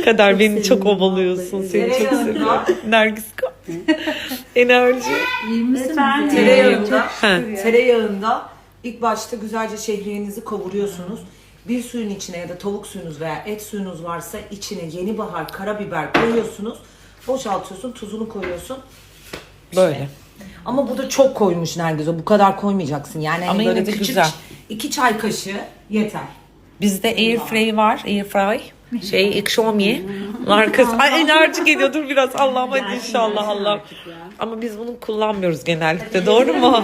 Kader beni çok ovalıyorsun. Seni çok seviyorum. Nergis enerji. İyi misiniz? Tereyağında ilk başta güzelce şehriyenizi kavuruyorsunuz. Bir suyun içine ya da tavuk suyunuz veya et suyunuz varsa içine yeni bahar, karabiber koyuyorsunuz. Boşaltıyorsun, tuzunu koyuyorsun. Böyle. Ama burada çok koymuş Nergiz, o bu kadar koymayacaksın. Yani Ama hani böyle yine de küçük güzel. 2 çay kaşığı yeter. Bizde airfry var. Airfry. Xiaomi markası. Ay enerji geliyor. Dur biraz Allah'ım hadi inşallah Allah. Ama biz bunu kullanmıyoruz genellikle. Doğru mu?